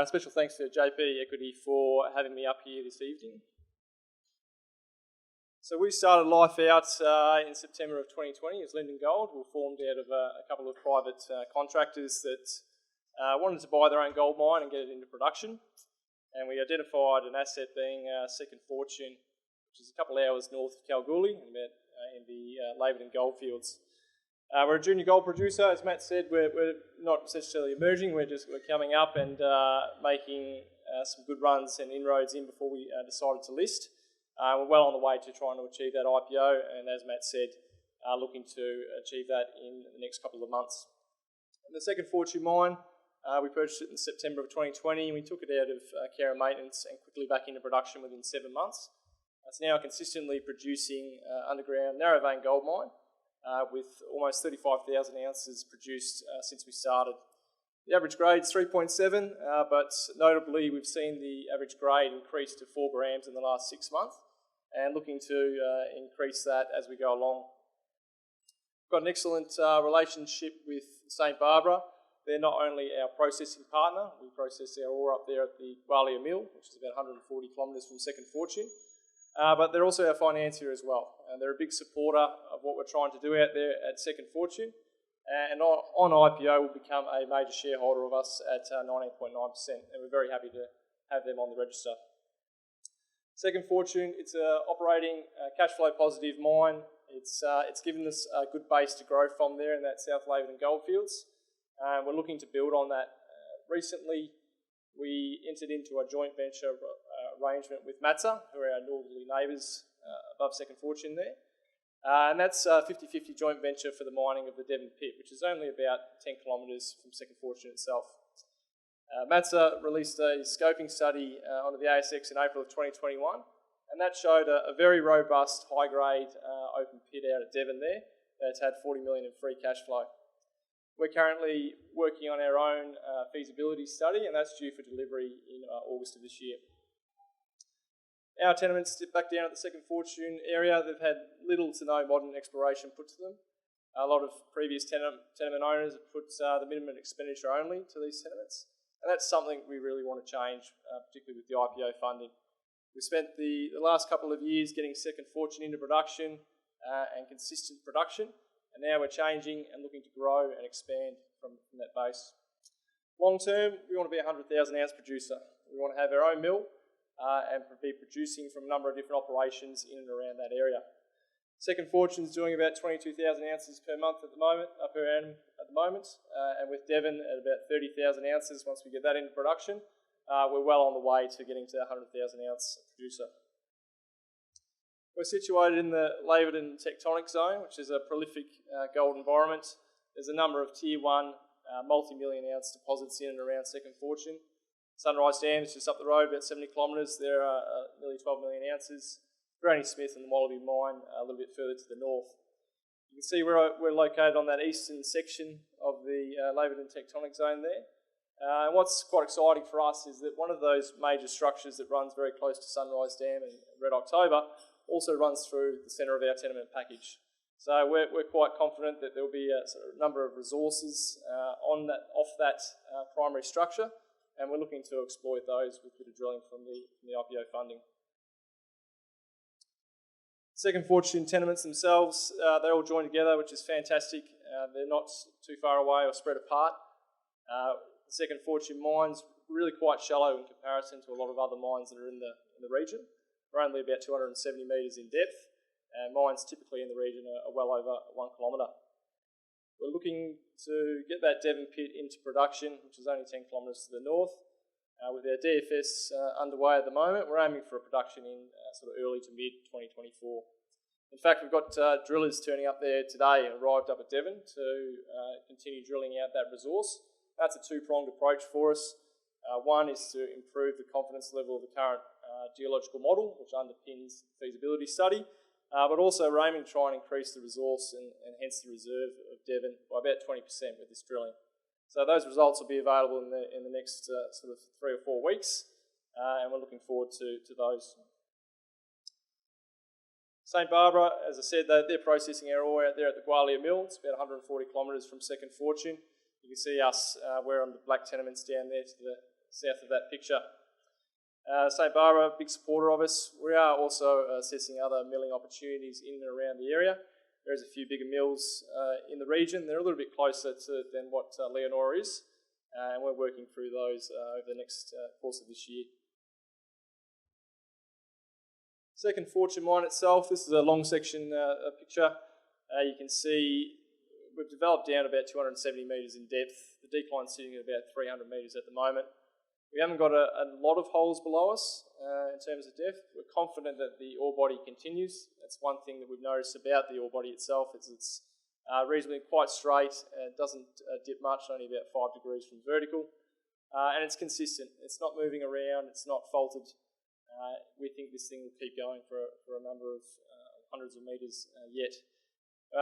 Special thanks to JP Equity for having me up here this evening. So we started life out in September of 2020 as Linden Gold. We were formed out of a couple of private contractors that wanted to buy their own gold mine and get it into production. And we identified an asset being Second Fortune, which is a couple of hours north of Kalgoorlie in the Linden goldfields. We're a junior gold producer, as Matt said. We're not necessarily emerging. We're coming up and making some good runs and inroads in before we decided to list. We're well on the way to trying to achieve that IPO, and as Matt said, looking to achieve that in the next couple of months. And the Second Fortune mine, we purchased it in September of 2020. We took it out of care and maintenance and quickly back into production within 7 months. It's now consistently producing underground narrow vein gold mine with almost 35,000 ounces produced since we started. The average grade is 3.7, but notably we've seen the average grade increase to 4 grams in the last 6 months, and looking to increase that as we go along. We've got an excellent relationship with St Barbara. They're not only our processing partner, we process our ore up there at the Gwalia Mill, which is about 140 kilometres from Second Fortune, but they're also our financier as well, and they're a big supporter of what we're trying to do out there at Second Fortune, and on IPO will become a major shareholder of us at 19.9%, and we're very happy to have them on the register. Second Fortune, it's an operating cash flow positive mine. It's given us a good base to grow from there in that South Linden goldfields. We're looking to build on that. Recently, we entered into a joint venture arrangement with Matza, who are our northerly neighbours above Second Fortune there. And that's a 50-50 joint venture for the mining of the Devon pit, which is only about 10 kilometres from Second Fortune itself. Matza released a scoping study onto the ASX in April of 2021, and that showed a very robust, high-grade open pit out at Devon there that's had 40 million in free cash flow. We're currently working on our own feasibility study, and that's due for delivery in August of this year. Our tenements sit back down at the Second Fortune area. They've had little to no modern exploration put to them. A lot of previous tenement owners have put the minimum expenditure only to these tenements, and that's something we really want to change, particularly with the IPO funding. We spent the last couple of years getting Second Fortune into production and consistent production, and now we're changing and looking to grow and expand from that base. Long term, we want to be a 100,000 ounce producer. We want to have our own mill and be producing from a number of different operations in and around that area. Second Fortune's doing about 22,000 ounces per month at the moment, per annum at the moment, and with Devon at about 30,000 ounces once we get that into production, we're well on the way to getting to a 100,000 ounce producer. We're situated in the Linden tectonic zone, which is a prolific gold environment. There's a number of tier 1 multi-million ounce deposits in and around Second Fortune. Sunrise Dam is just up the road, about 70 kilometres. There are nearly 12 million ounces. Granny Smith and the Wallaby mine a little bit further to the north. You can see we're located on that eastern section of the Linden tectonic zone there. And what's quite exciting for us is that one of those major structures that runs very close to Sunrise Dam and Red October also runs through the centre of our tenement package. So we're quite confident that there will be a sort of number of resources off that primary structure, and we're looking to exploit those with a bit of drilling from the IPO funding. Second Fortune tenements themselves, they all join together, which is fantastic. They're not too far away or spread apart. The Second Fortune mine's really quite shallow in comparison to a lot of other mines that are in the region. We're only about 270 metres in depth, and mines typically in the region are well over 1 kilometre. We're looking to get that Devon pit into production, which is only 10 kilometres to the north. With our DFS underway at the moment, we're aiming for a production in sort of early to mid-2024. In fact, we've got drillers turning up there today and arrived up at Devon to continue drilling out that resource. That's a two-pronged approach for us. One is to improve the confidence level of the current geological model, which underpins the feasibility study, but also we're aiming to try and increase the resource and hence the reserve of Devon by about 20% with this drilling. So those results will be available in the next sort of 3 or 4 weeks, and we're looking forward to those. St Barbara, as I said, they're processing our ore out there at the Gwalia Mill. It's about 140 kilometres from Second Fortune. You can see us, we're on the black tenements down there to south of that picture. St Barbara, big supporter of us. We are also assessing other milling opportunities in and around the area. There's a few bigger mills in the region. They're a little bit closer than what Leonora is, and we're working through those over the next course of this year. Second Fortune mine itself, this is a long section picture. You can see we've developed down about 270 metres in depth. The decline's sitting at about 300 metres at the moment. We haven't got a lot of holes below us in terms of depth. We're confident that the ore body continues. That's one thing that we've noticed about the ore body itself. It's reasonably quite straight and doesn't dip much, only about 5 degrees from vertical. And it's consistent. It's not moving around. It's not faulted. We think this thing will keep going for a number of hundreds of metres yet.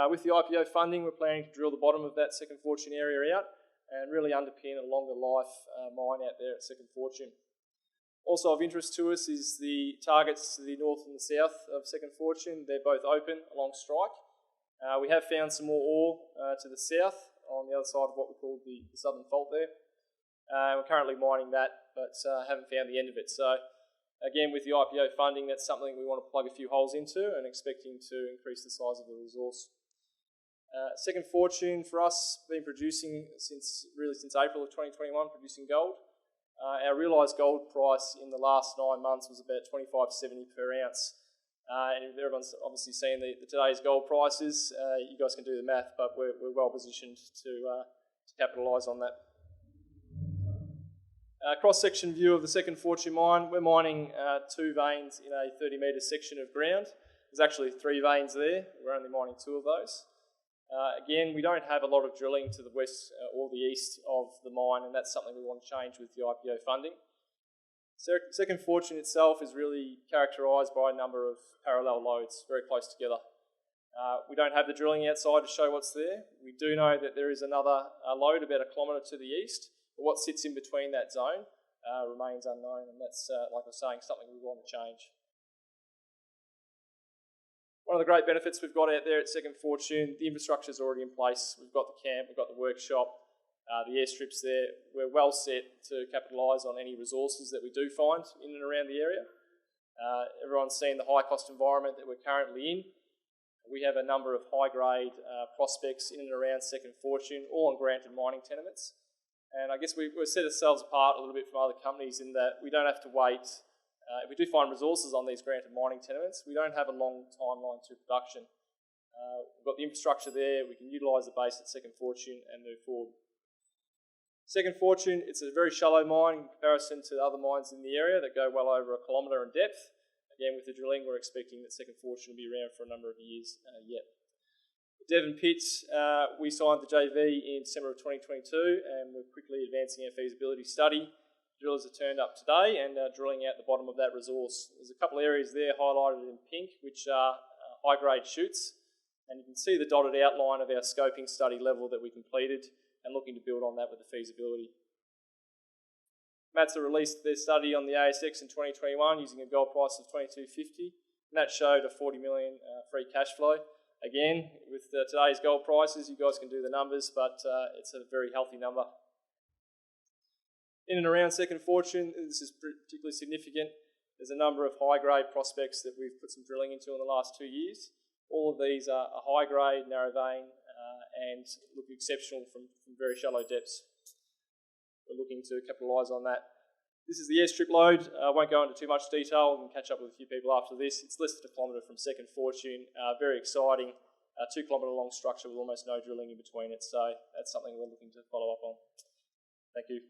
With the IPO funding, we're planning to drill the bottom of that Second Fortune area out and really underpin a longer life mine out there at Second Fortune. Also of interest to us is the targets to the north and the south of Second Fortune. They're both open along strike. We have found some more ore to the south on the other side of what we call the southern fault there. We're currently mining that, but haven't found the end of it. So again, with the IPO funding, that's something we want to plug a few holes into and expecting to increase the size of the resource. Second Fortune for us, been producing since April of 2021, producing gold. Our realised gold price in the last 9 months was about $25.70 per ounce. And everyone's obviously seen today's gold prices. You guys can do the math, but we're well positioned to capitalise on that. Cross-section view of the Second Fortune mine. We're mining 2 veins in a 30-metre section of ground. There's actually 3 veins there. We're only mining 2 of those. Again, we don't have a lot of drilling to the west or the east of the mine, and that's something we want to change with the IPO funding. Second Fortune itself is really characterised by a number of parallel lodes, very close together. We don't have the drilling outside to show what's there. We do know that there is another lode about 1 kilometre to the east, but what sits in between that zone remains unknown, and that's, like I was saying, something we want to change. One of the great benefits we've got out there at Second Fortune, the infrastructure is already in place. We've got the camp, we've got the workshop, the airstrips there. We're well set to capitalise on any resources that we do find in and around the area. Everyone's seen the high cost environment that we're currently in. We have a number of high-grade prospects in and around Second Fortune, all on granted mining tenements. And I guess we've set ourselves apart a little bit from other companies in that we don't have to wait. If we do find resources on these granted mining tenements, we don't have a long timeline to production. We've got the infrastructure there, we can utilise the base at Second Fortune and move forward. Second Fortune, it's a very shallow mine in comparison to other mines in the area that go well over 1 kilometre in depth. Again, with the drilling, we're expecting that Second Fortune will be around for a number of years yet. The Devon pits, we signed the JV in December of 2022 and we're quickly advancing our feasibility study. Drillers have turned up today and are drilling out the bottom of that resource. There's a couple of areas there highlighted in pink, which are high-grade chutes, and you can see the dotted outline of our scoping study level that we completed and looking to build on that with the feasibility. MATSA released their study on the ASX in 2021 using a gold price of $22.50, and that showed a 40 million free cash flow. Again, with today's gold prices, you guys can do the numbers, but it's a very healthy number. In and around Second Fortune, this is particularly significant. There's a number of high-grade prospects that we've put some drilling into in the last 2 years. All of these are high-grade, narrow vein, and look exceptional from very shallow depths. We're looking to capitalise on that. This is the airstrip load. I won't go into too much detail. We can catch up with a few people after this. It's less than 1 kilometre from Second Fortune. Very exciting. 2 kilometre long structure with almost no drilling in between it. So that's something we're looking to follow up on. Thank you.